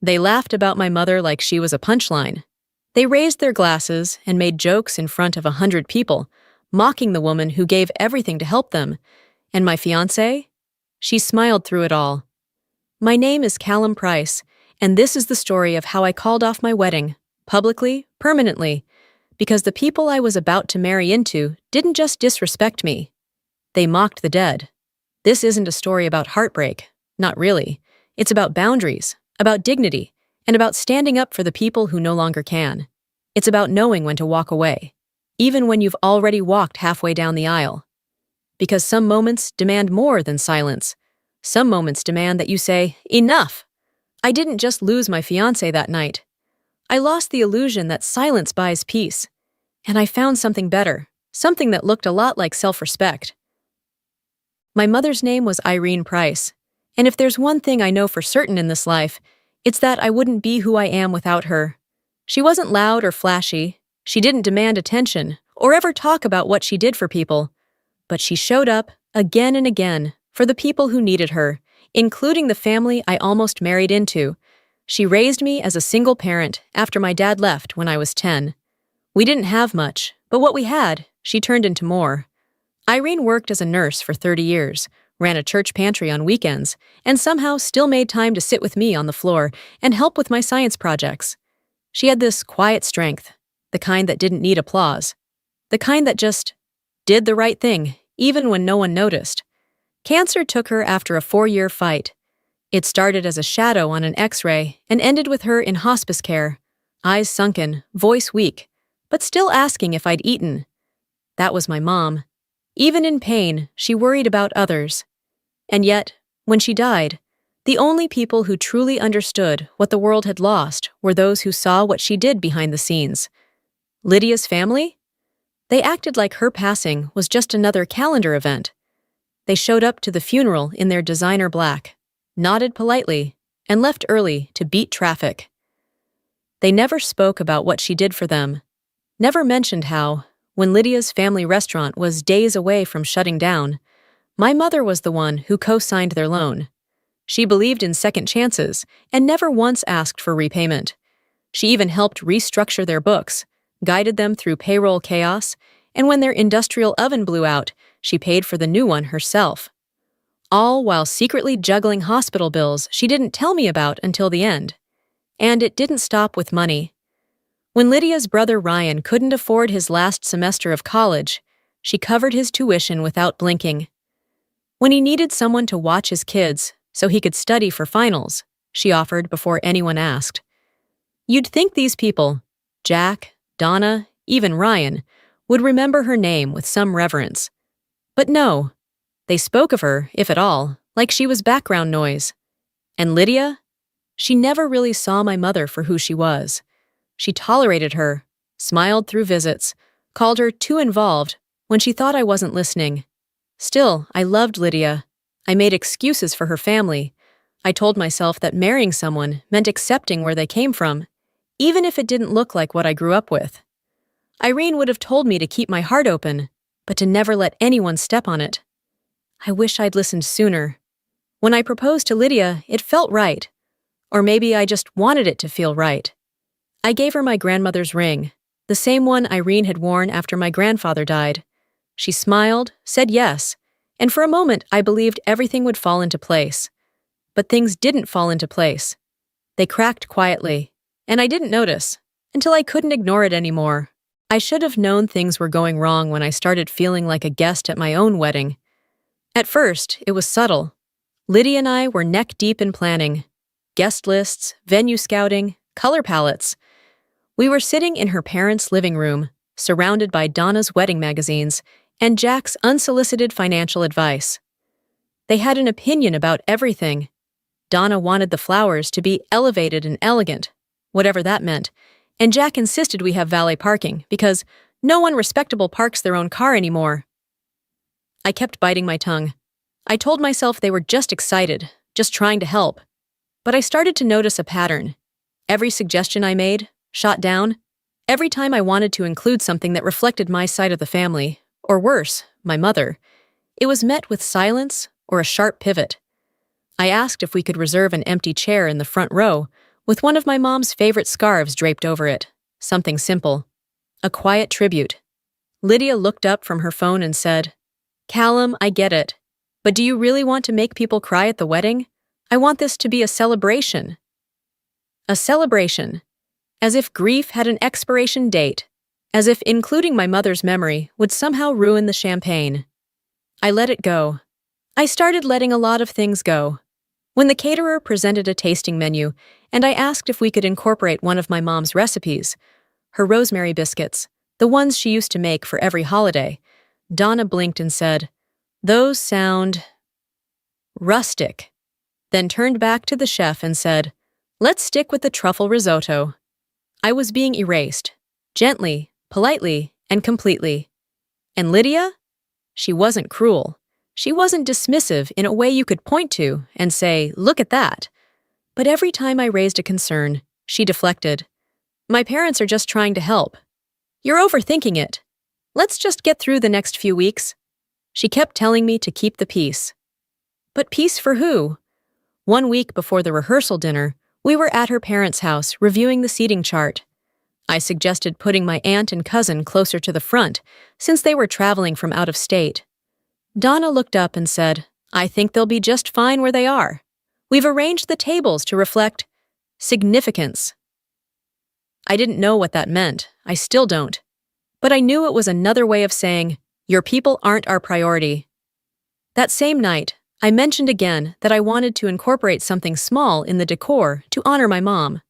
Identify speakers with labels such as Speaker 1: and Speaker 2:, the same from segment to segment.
Speaker 1: They laughed about my mother like she was a punchline. They raised their glasses and made jokes in front of 100 people, mocking the woman who gave everything to help them. And my fiancée? She smiled through it all. My name is Callum Price, and this is the story of how I called off my wedding, publicly, permanently, because the people I was about to marry into didn't just disrespect me. They mocked the dead. This isn't a story about heartbreak. Not really. It's about boundaries, about dignity, and about standing up for the people who no longer can. It's about knowing when to walk away, even when you've already walked halfway down the aisle. Because some moments demand more than silence. Some moments demand that you say, "Enough!" I didn't just lose my fiancé that night. I lost the illusion that silence buys peace. And I found something better, something that looked a lot like self-respect. My mother's name was Irene Price, and if there's one thing I know for certain in this life, it's that I wouldn't be who I am without her. She wasn't loud or flashy. She didn't demand attention or ever talk about what she did for people. But she showed up, again and again, for the people who needed her, including the family I almost married into. She raised me as a single parent after my dad left when I was 10. We didn't have much, but what we had, she turned into more. Irene worked as a nurse for 30 years, ran a church pantry on weekends, and somehow still made time to sit with me on the floor and help with my science projects. She had this quiet strength, the kind that didn't need applause, the kind that just did the right thing, even when no one noticed. Cancer took her after a 4-year fight. It started as a shadow on an X-ray and ended with her in hospice care, eyes sunken, voice weak, but still asking if I'd eaten. That was my mom. Even in pain, she worried about others. And yet, when she died, the only people who truly understood what the world had lost were those who saw what she did behind the scenes. Lydia's family? They acted like her passing was just another calendar event. They showed up to the funeral in their designer black, nodded politely, and left early to beat traffic. They never spoke about what she did for them, never mentioned how, when Lydia's family restaurant was days away from shutting down, my mother was the one who co-signed their loan. She believed in second chances and never once asked for repayment. She even helped restructure their books, guided them through payroll chaos, and when their industrial oven blew out, she paid for the new one herself. All while secretly juggling hospital bills she didn't tell me about until the end. And it didn't stop with money. When Lydia's brother Ryan couldn't afford his last semester of college, she covered his tuition without blinking. When he needed someone to watch his kids so he could study for finals, she offered before anyone asked. You'd think these people, Jack, Donna, even Ryan, would remember her name with some reverence. But no, they spoke of her, if at all, like she was background noise. And Lydia? She never really saw my mother for who she was. She tolerated her, smiled through visits, called her too involved when she thought I wasn't listening. Still, I loved Lydia. I made excuses for her family. I told myself that marrying someone meant accepting where they came from, even if it didn't look like what I grew up with. Irene would have told me to keep my heart open, but to never let anyone step on it. I wish I'd listened sooner. When I proposed to Lydia, it felt right. Or maybe I just wanted it to feel right. I gave her my grandmother's ring, the same one Irene had worn after my grandfather died. She smiled, said yes, and for a moment I believed everything would fall into place. But things didn't fall into place. They cracked quietly, and I didn't notice, until I couldn't ignore it anymore. I should have known things were going wrong when I started feeling like a guest at my own wedding. At first, it was subtle. Lydia and I were neck-deep in planning. Guest lists, venue scouting, color palettes. We were sitting in her parents' living room, surrounded by Donna's wedding magazines and Jack's unsolicited financial advice. They had an opinion about everything. Donna wanted the flowers to be elevated and elegant, whatever that meant, and Jack insisted we have valet parking because no one respectable parks their own car anymore. I kept biting my tongue. I told myself they were just excited, just trying to help. But I started to notice a pattern. Every suggestion I made, shot down. Every time I wanted to include something that reflected my side of the family, or worse, my mother, it was met with silence or a sharp pivot. I asked if we could reserve an empty chair in the front row, with one of my mom's favorite scarves draped over it. Something simple. A quiet tribute. Lydia looked up from her phone and said, "Callum, I get it. But do you really want to make people cry at the wedding? I want this to be a celebration." A celebration. As if grief had an expiration date. As if including my mother's memory would somehow ruin the champagne. I let it go. I started letting a lot of things go. When the caterer presented a tasting menu, and I asked if we could incorporate one of my mom's recipes, her rosemary biscuits, the ones she used to make for every holiday, Donna blinked and said, "Those sound rustic," then turned back to the chef and said, "Let's stick with the truffle risotto." I was being erased, gently, politely, and completely. And Lydia? She wasn't cruel. She wasn't dismissive in a way you could point to and say, "Look at that." But every time I raised a concern, she deflected. "My parents are just trying to help. You're overthinking it. Let's just get through the next few weeks." She kept telling me to keep the peace. But peace for who? 1 week before the rehearsal dinner, we were at her parents' house reviewing the seating chart. I suggested putting my aunt and cousin closer to the front, since they were traveling from out of state. Donna looked up and said, "I think they'll be just fine where they are. We've arranged the tables to reflect significance." I didn't know what that meant. I still don't. But I knew it was another way of saying, "Your people aren't our priority." That same night, I mentioned again that I wanted to incorporate something small in the decor to honor my mom.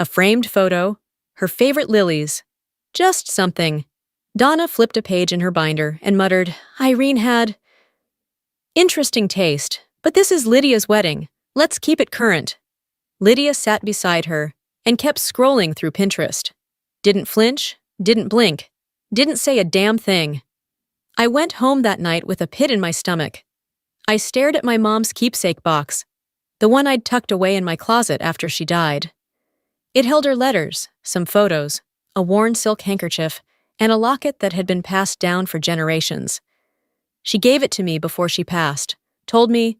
Speaker 1: A framed photo, her favorite lilies. Just something. Donna flipped a page in her binder and muttered, "Irene had interesting taste, but this is Lydia's wedding. Let's keep it current." Lydia sat beside her and kept scrolling through Pinterest. Didn't flinch, didn't blink, didn't say a damn thing. I went home that night with a pit in my stomach. I stared at my mom's keepsake box, the one I'd tucked away in my closet after she died. It held her letters, some photos, a worn silk handkerchief, and a locket that had been passed down for generations. She gave it to me before she passed, told me,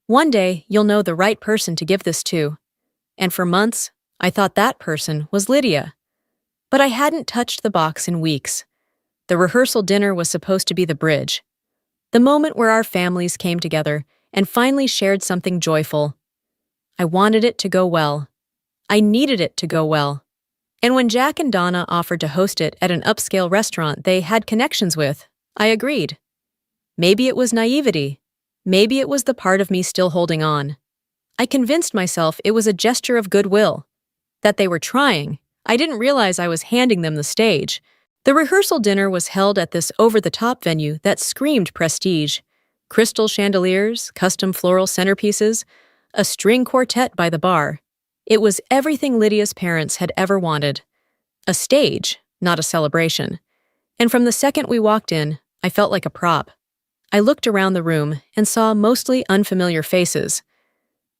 Speaker 1: "One day you'll know the right person to give this to." And for months, I thought that person was Lydia. But I hadn't touched the box in weeks. The rehearsal dinner was supposed to be the bridge, the moment where our families came together and finally shared something joyful. I wanted it to go well. I needed it to go well. And when Jack and Donna offered to host it at an upscale restaurant they had connections with, I agreed. Maybe it was naivety. Maybe it was the part of me still holding on. I convinced myself it was a gesture of goodwill. That they were trying. I didn't realize I was handing them the stage. The rehearsal dinner was held at this over-the-top venue that screamed prestige. Crystal chandeliers, custom floral centerpieces, a string quartet by the bar. It was everything Lydia's parents had ever wanted. A stage, not a celebration. And from the second we walked in, I felt like a prop. I looked around the room and saw mostly unfamiliar faces.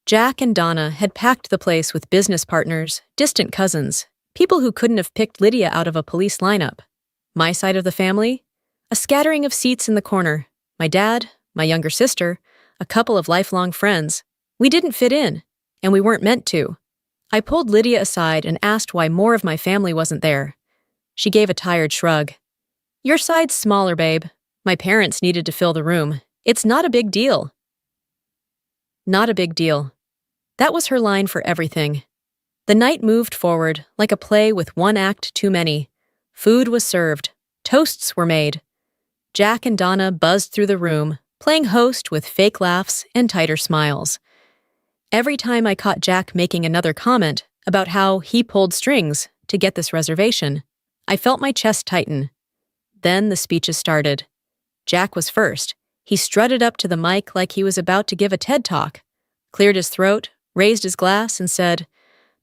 Speaker 1: Jack and Donna had packed the place with business partners, distant cousins, people who couldn't have picked Lydia out of a police lineup. My side of the family? A scattering of seats in the corner. My dad, my younger sister, a couple of lifelong friends. We didn't fit in, and we weren't meant to. I pulled Lydia aside and asked why more of my family wasn't there. She gave a tired shrug. "Your side's smaller, babe. My parents needed to fill the room. It's not a big deal." Not a big deal. That was her line for everything. The night moved forward like a play with one act too many. Food was served. Toasts were made. Jack and Donna buzzed through the room, playing host with fake laughs and tighter smiles. Every time I caught Jack making another comment about how he pulled strings to get this reservation, I felt my chest tighten. Then the speeches started. Jack was first. He strutted up to the mic like he was about to give a TED Talk, cleared his throat, raised his glass, and said,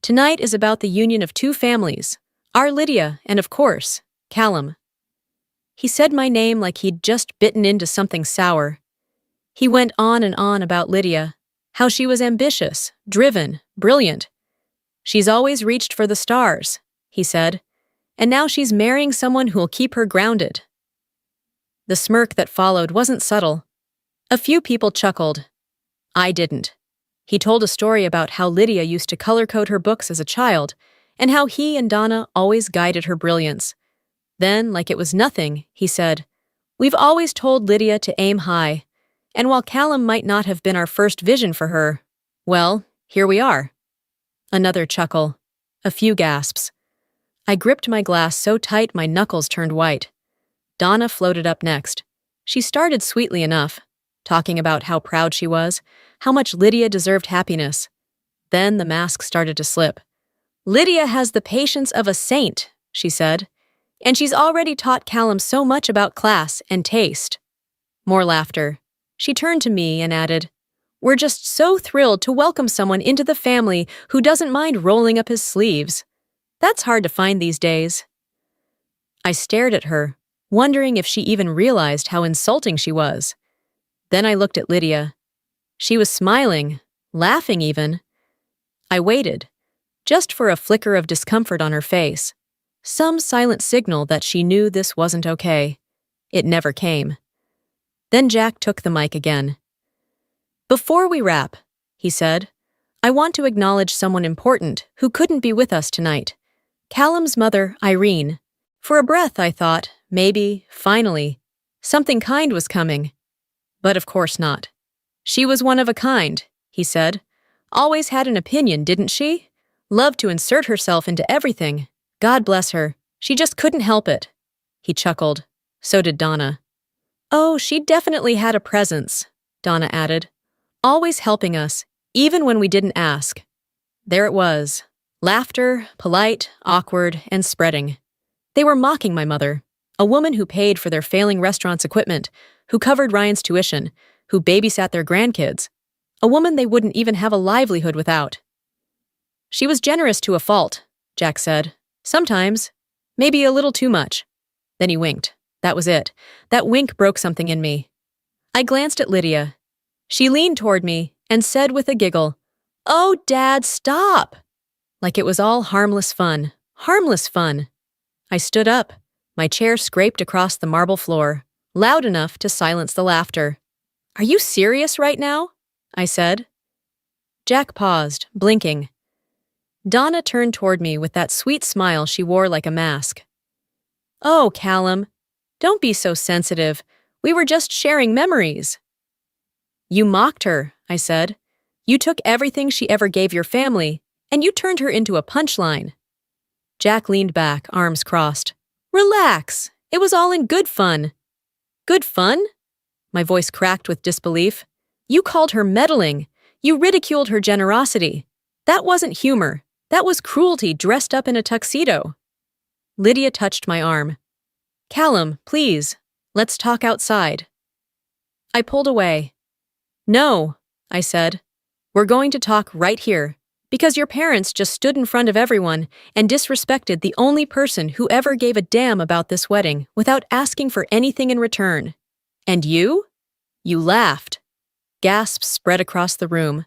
Speaker 1: "Tonight is about the union of two families, our Lydia and, of course, Callum." He said my name like he'd just bitten into something sour. He went on and on about Lydia, how she was ambitious, driven, brilliant. "She's always reached for the stars," he said, "and now she's marrying someone who'll keep her grounded." The smirk that followed wasn't subtle. A few people chuckled. I didn't. He told a story about how Lydia used to color code her books as a child, and how he and Donna always guided her brilliance. Then, like it was nothing, he said, "We've always told Lydia to aim high, and while Callum might not have been our first vision for her, well, here we are." Another chuckle. A few gasps. I gripped my glass so tight my knuckles turned white. Donna floated up next. She started sweetly enough, talking about how proud she was, how much Lydia deserved happiness. Then the mask started to slip. "Lydia has the patience of a saint," she said, "and she's already taught Callum so much about class and taste." More laughter. She turned to me and added, "We're just so thrilled to welcome someone into the family who doesn't mind rolling up his sleeves. That's hard to find these days." I stared at her, wondering if she even realized how insulting she was. Then I looked at Lydia. She was smiling, laughing even. I waited, just for a flicker of discomfort on her face, some silent signal that she knew this wasn't okay. It never came. Then Jack took the mic again. "Before we wrap," he said, "I want to acknowledge someone important who couldn't be with us tonight. Callum's mother, Irene. For a breath, I thought, maybe, finally, something kind was coming. But of course not. She was one of a kind," he said. "Always had an opinion, didn't she? Loved to insert herself into everything. God bless her. She just couldn't help it." He chuckled. So did Donna. "Oh, she definitely had a presence," Donna added. "Always helping us, even when we didn't ask." There it was. Laughter, polite, awkward, and spreading. They were mocking my mother, a woman who paid for their failing restaurant's equipment, who covered Ryan's tuition, who babysat their grandkids, a woman they wouldn't even have a livelihood without. "She was generous to a fault," Jack said. "Sometimes. Maybe a little too much." Then he winked. That was it. That wink broke something in me. I glanced at Lydia. She leaned toward me and said with a giggle, "Oh, Dad, stop!" Like it was all harmless fun. Harmless fun. I stood up. My chair scraped across the marble floor, loud enough to silence the laughter. "Are you serious right now?" I said. Jack paused, blinking. Donna turned toward me with that sweet smile she wore like a mask. "Oh, Callum, don't be so sensitive. We were just sharing memories." "You mocked her," I said. "You took everything she ever gave your family, and you turned her into a punchline." Jack leaned back, arms crossed. "Relax. It was all in good fun." "Good fun?" My voice cracked with disbelief. "You called her meddling. You ridiculed her generosity. That wasn't humor. That was cruelty dressed up in a tuxedo." Lydia touched my arm. "Callum, please. Let's talk outside." I pulled away. "No," I said. "We're going to talk right here. Because your parents just stood in front of everyone and disrespected the only person who ever gave a damn about this wedding without asking for anything in return. And you? You laughed." Gasps spread across the room.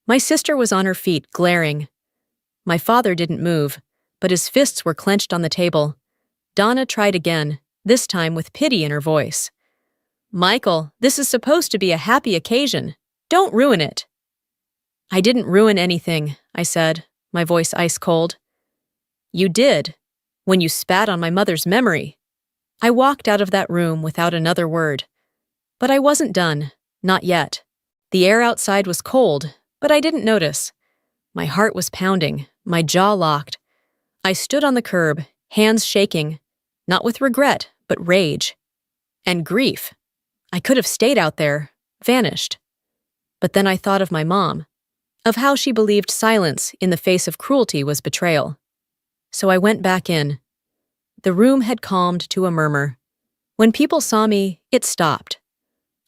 Speaker 1: My sister was on her feet, glaring. My father didn't move, but his fists were clenched on the table. Donna tried again, this time with pity in her voice. "Michael, this is supposed to be a happy occasion. Don't ruin it." "I didn't ruin anything," I said, my voice ice cold. "You did, when you spat on my mother's memory." I walked out of that room without another word. But I wasn't done, not yet. The air outside was cold, but I didn't notice. My heart was pounding, my jaw locked. I stood on the curb, hands shaking, not with regret, but rage. And grief. I could have stayed out there, vanished. But then I thought of my mom, of how she believed silence in the face of cruelty was betrayal. So I went back in. The room had calmed to a murmur. When people saw me, it stopped.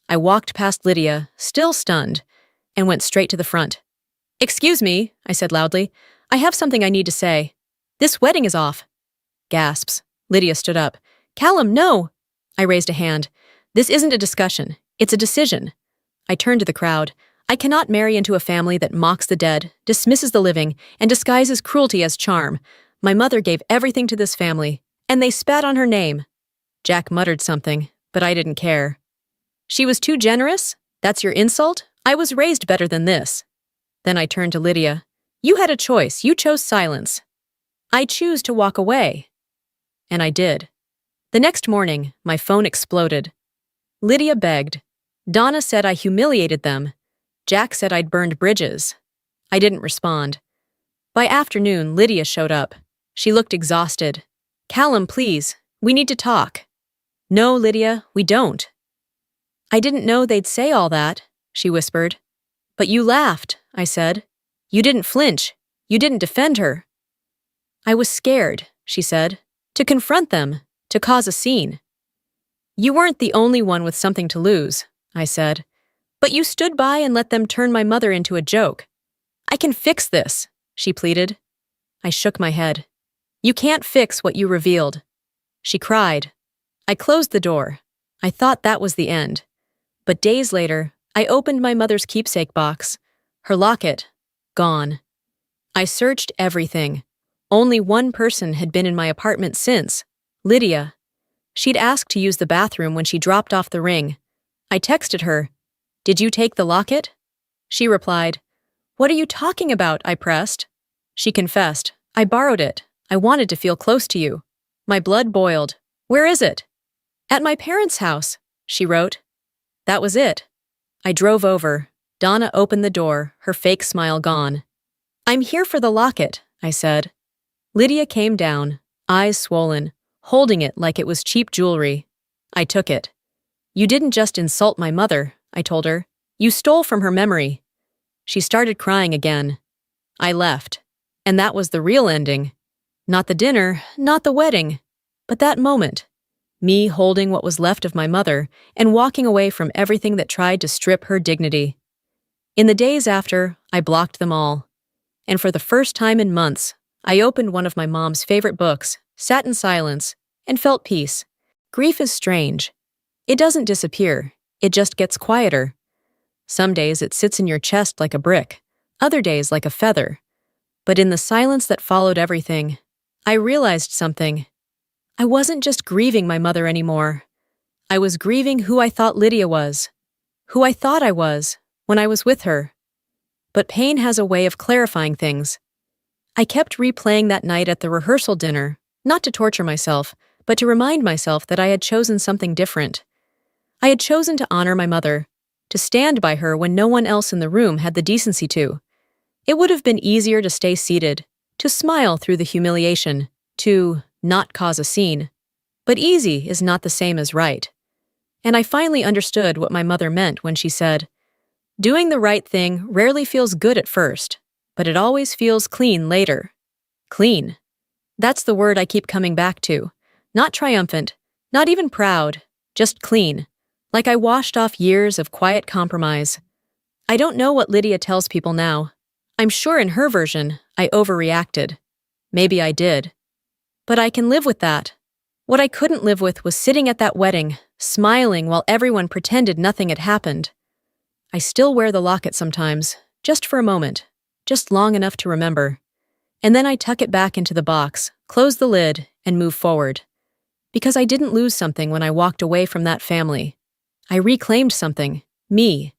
Speaker 1: I walked past Lydia, still stunned, and went straight to the front. "Excuse me," I said loudly. "I have something I need to say. This wedding is off." Gasps. Lydia stood up. "Callum, no!" I raised a hand. "This isn't a discussion. It's a decision." I turned to the crowd. "I cannot marry into a family that mocks the dead, dismisses the living, and disguises cruelty as charm. My mother gave everything to this family, and they spat on her name." Jack muttered something, but I didn't care. "She was too generous? That's your insult? I was raised better than this." Then I turned to Lydia. You had a choice. You chose silence. I choose to walk away. And I did. The next morning, my phone exploded. Lydia begged. Donna said I humiliated them. Jack said I'd burned bridges. I didn't respond. By afternoon, Lydia showed up. She looked exhausted. Callum, please, we need to talk. No, Lydia, we don't. I didn't know they'd say all that, she whispered. But you laughed, I said. You didn't flinch. You didn't defend her. I was scared, she said, to confront them, to cause a scene. You weren't the only one with something to lose, I said. But you stood by and let them turn my mother into a joke. I can fix this, she pleaded. I shook my head. You can't fix what you revealed. She cried. I closed the door. I thought that was the end. But days later, I opened my mother's keepsake box. Her locket, gone. I searched everything. Only one person had been in my apartment since, Lydia. She'd asked to use the bathroom when she dropped off the ring. I texted her, Did you take the locket? She replied, What are you talking about? I pressed. She confessed, I borrowed it. I wanted to feel close to you. My blood boiled. Where is it? At my parents' house, she wrote. That was it. I drove over. Donna opened the door, her fake smile gone. I'm here for the locket, I said. Lydia came down, eyes swollen, holding it like it was cheap jewelry. I took it. You didn't just insult my mother, I told her. You stole from her memory. She started crying again. I left. And that was the real ending. Not the dinner, not the wedding, but that moment. Me holding what was left of my mother and walking away from everything that tried to strip her dignity. In the days after, I blocked them all. And for the first time in months, I opened one of my mom's favorite books, sat in silence, and felt peace. Grief is strange. It doesn't disappear. It just gets quieter. Some days it sits in your chest like a brick, other days like a feather. But in the silence that followed everything, I realized something. I wasn't just grieving my mother anymore. I was grieving who I thought Lydia was, who I thought I was when I was with her. But pain has a way of clarifying things. I kept replaying that night at the rehearsal dinner, not to torture myself, but to remind myself that I had chosen something different. I had chosen to honor my mother, to stand by her when no one else in the room had the decency to. It would have been easier to stay seated, to smile through the humiliation, to not cause a scene. But easy is not the same as right. And I finally understood what my mother meant when she said, Doing the right thing rarely feels good at first, but it always feels clean later. Clean. That's the word I keep coming back to. Not triumphant, not even proud, just clean. Like I washed off years of quiet compromise. I don't know what Lydia tells people now. I'm sure in her version, I overreacted. Maybe I did. But I can live with that. What I couldn't live with was sitting at that wedding, smiling while everyone pretended nothing had happened. I still wear the locket sometimes, just for a moment, just long enough to remember. And then I tuck it back into the box, close the lid, and move forward. Because I didn't lose something when I walked away from that family. I reclaimed something, me.